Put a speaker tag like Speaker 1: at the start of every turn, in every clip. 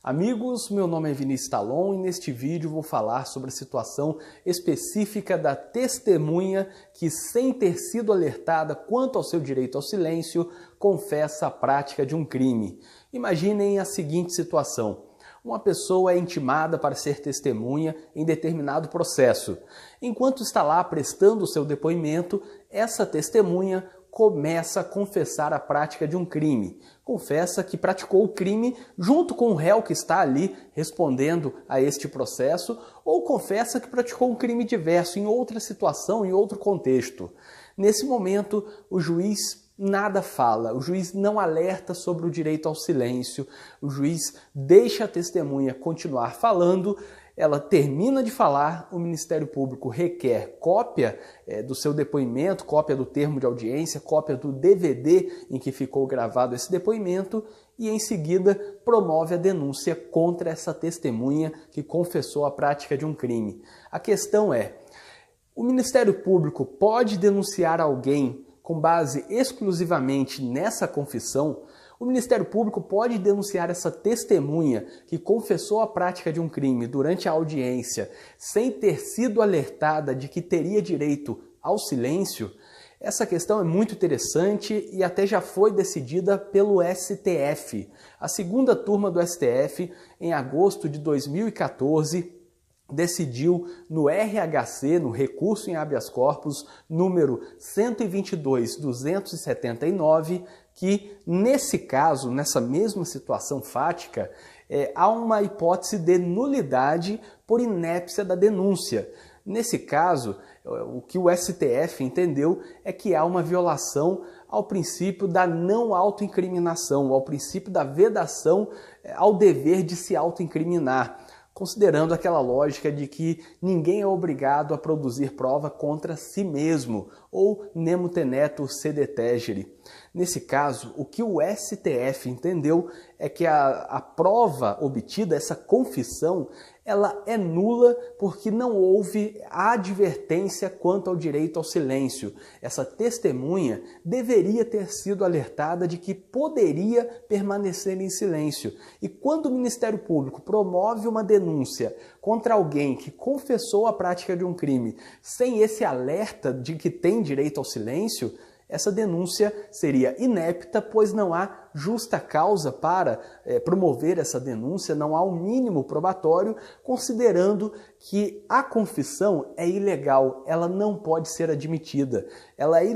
Speaker 1: Amigos, meu nome é Vinícius Talon e neste vídeo vou falar sobre a situação específica da testemunha que, sem ter sido alertada quanto ao seu direito ao silêncio, confessa a prática de um crime. Imaginem a seguinte situação. Uma pessoa é intimada para ser testemunha em determinado processo. Enquanto está lá prestando o seu depoimento, essa testemunha começa a confessar a prática de um crime. Confessa que praticou o crime junto com o réu que está ali respondendo a este processo, ou confessa que praticou um crime diverso em outra situação, em outro contexto. Nesse momento, o juiz nada fala, o juiz não alerta sobre o direito ao silêncio, o juiz deixa a testemunha continuar falando. Ela termina de falar, o Ministério Público requer cópia do seu depoimento, cópia do termo de audiência, cópia do DVD em que ficou gravado esse depoimento e, em seguida, promove a denúncia contra essa testemunha que confessou a prática de um crime. A questão é, o Ministério Público pode denunciar alguém com base exclusivamente nessa confissão? O Ministério Público pode denunciar essa testemunha que confessou a prática de um crime durante a audiência sem ter sido alertada de que teria direito ao silêncio? Essa questão é muito interessante e até já foi decidida pelo STF. A segunda turma do STF, em agosto de 2014, decidiu no RHC, no recurso em habeas corpus, número 122.279, que nesse caso, nessa mesma situação fática, há uma hipótese de nulidade por inépcia da denúncia. Nesse caso, o que o STF entendeu é que há uma violação ao princípio da não autoincriminação, ao princípio da vedação ao dever de se autoincriminar, considerando aquela lógica de que ninguém é obrigado a produzir prova contra si mesmo, ou nemo tenetur sede tegere. Nesse caso, o que o STF entendeu é que a prova obtida, essa confissão, ela é nula porque não houve advertência quanto ao direito ao silêncio. Essa testemunha deveria ter sido alertada de que poderia permanecer em silêncio. E quando o Ministério Público promove uma denúncia contra alguém que confessou a prática de um crime sem esse alerta de que tem direito ao silêncio, essa denúncia seria inepta, pois não há justa causa para promover essa denúncia, não há um mínimo probatório, considerando que a confissão é ilegal, ela não pode ser admitida. Ela é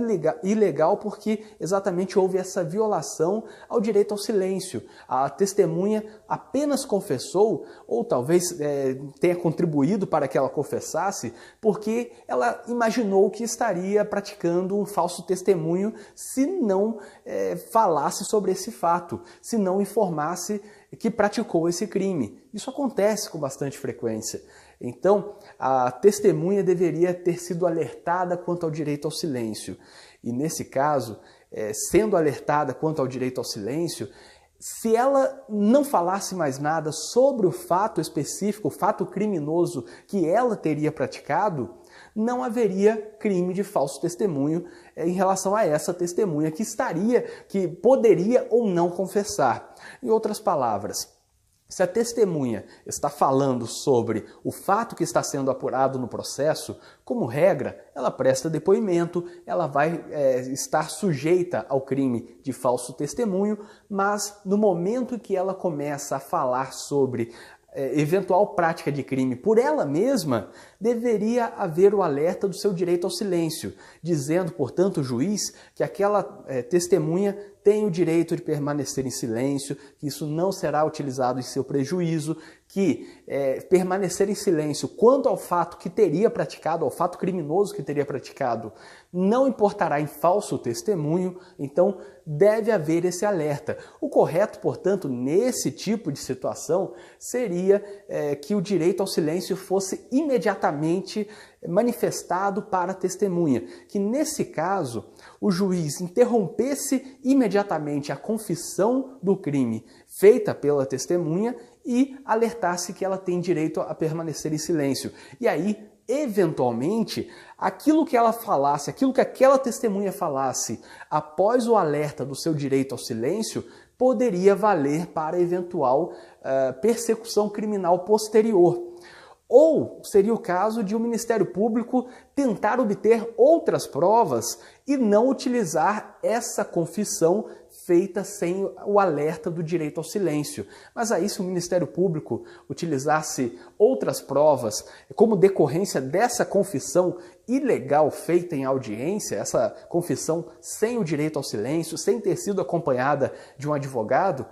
Speaker 1: ilegal porque exatamente houve essa violação ao direito ao silêncio. A testemunha apenas confessou, ou talvez tenha contribuído para que ela confessasse, porque ela imaginou que estaria praticando um falso testemunho se não falasse sobre esse fato, se não informasse que praticou esse crime. Isso acontece com bastante frequência. Então, a testemunha deveria ter sido alertada quanto ao direito ao silêncio. E nesse caso, sendo alertada quanto ao direito ao silêncio, se ela não falasse mais nada sobre o fato específico, o fato criminoso que ela teria praticado, não haveria crime de falso testemunho em relação a essa testemunha que poderia ou não confessar. Em outras palavras, se a testemunha está falando sobre o fato que está sendo apurado no processo, como regra, ela presta depoimento, ela vai estar sujeita ao crime de falso testemunho, mas no momento em que ela começa a falar sobre eventual prática de crime por ela mesma, deveria haver o alerta do seu direito ao silêncio, dizendo, portanto, o juiz que aquela testemunha tem o direito de permanecer em silêncio, que isso não será utilizado em seu prejuízo, que permanecer em silêncio quanto ao fato que teria praticado, ao fato criminoso que teria praticado, não importará em falso testemunho, então deve haver esse alerta. O correto, portanto, nesse tipo de situação, seria que o direito ao silêncio fosse imediatamente manifestado para a testemunha, que nesse caso o juiz interrompesse imediatamente a confissão do crime feita pela testemunha e alertasse que ela tem direito a permanecer em silêncio. E aí, eventualmente, aquilo que ela falasse, aquilo que aquela testemunha falasse após o alerta do seu direito ao silêncio, poderia valer para eventual persecução criminal posterior. Ou seria o caso de o Ministério Público tentar obter outras provas e não utilizar essa confissão feita sem o alerta do direito ao silêncio. Mas aí, se o Ministério Público utilizasse outras provas como decorrência dessa confissão ilegal feita em audiência, essa confissão sem o direito ao silêncio, sem ter sido acompanhada de um advogado,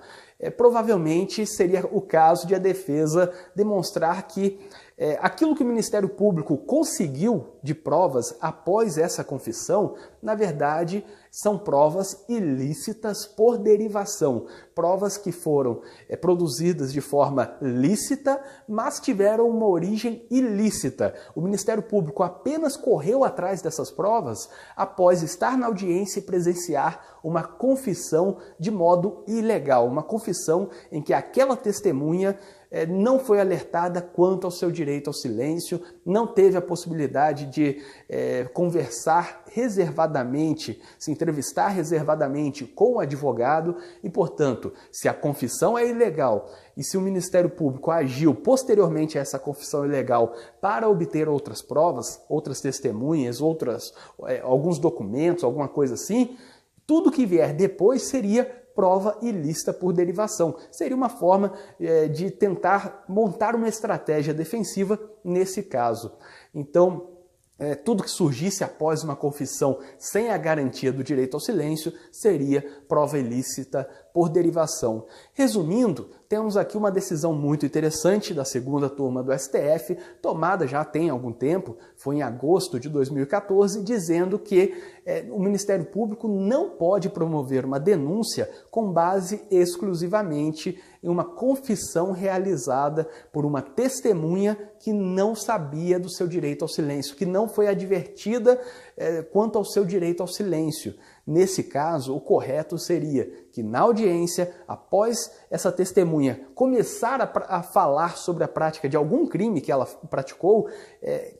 Speaker 1: provavelmente seria o caso de a defesa demonstrar que aquilo que o Ministério Público conseguiu de provas após essa confissão, na verdade, são provas ilícitas por derivação. Provas que foram produzidas de forma lícita, mas tiveram uma origem ilícita. O Ministério Público apenas correu atrás dessas provas após estar na audiência e presenciar uma confissão de modo ilegal, uma confissão em que aquela testemunha não foi alertada quanto ao seu direito ao silêncio, não teve a possibilidade de conversar reservadamente, se entrevistar reservadamente com o advogado e, portanto, se a confissão é ilegal e se o Ministério Público agiu posteriormente a essa confissão ilegal para obter outras provas, outras testemunhas, alguns documentos, alguma coisa assim, tudo que vier depois seria prova ilícita por derivação. Seria uma forma de tentar montar uma estratégia defensiva nesse caso. Então, tudo que surgisse após uma confissão sem a garantia do direito ao silêncio seria prova ilícita por derivação. Resumindo, temos aqui uma decisão muito interessante da segunda turma do STF, tomada já tem algum tempo, foi em agosto de 2014, dizendo que o Ministério Público não pode promover uma denúncia com base exclusivamente em uma confissão realizada por uma testemunha que não sabia do seu direito ao silêncio, que não foi advertida quanto ao seu direito ao silêncio. Nesse caso, o correto seria que na audiência, após essa testemunha começar a falar sobre a prática de algum crime que ela praticou,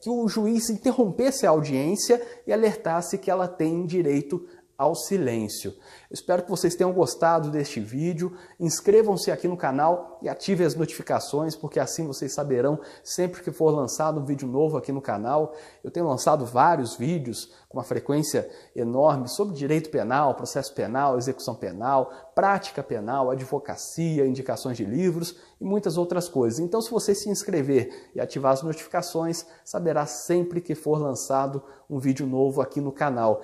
Speaker 1: que o juiz interrompesse a audiência e alertasse que ela tem direito ao silêncio. Espero que vocês tenham gostado deste vídeo. Inscrevam-se aqui no canal e ativem as notificações, porque assim vocês saberão sempre que for lançado um vídeo novo aqui no canal. Eu tenho lançado vários vídeos com uma frequência enorme sobre direito penal, processo penal, execução penal, prática penal, advocacia, indicações de livros e muitas outras coisas. Então, se você se inscrever e ativar as notificações, saberá sempre que for lançado um vídeo novo aqui no canal.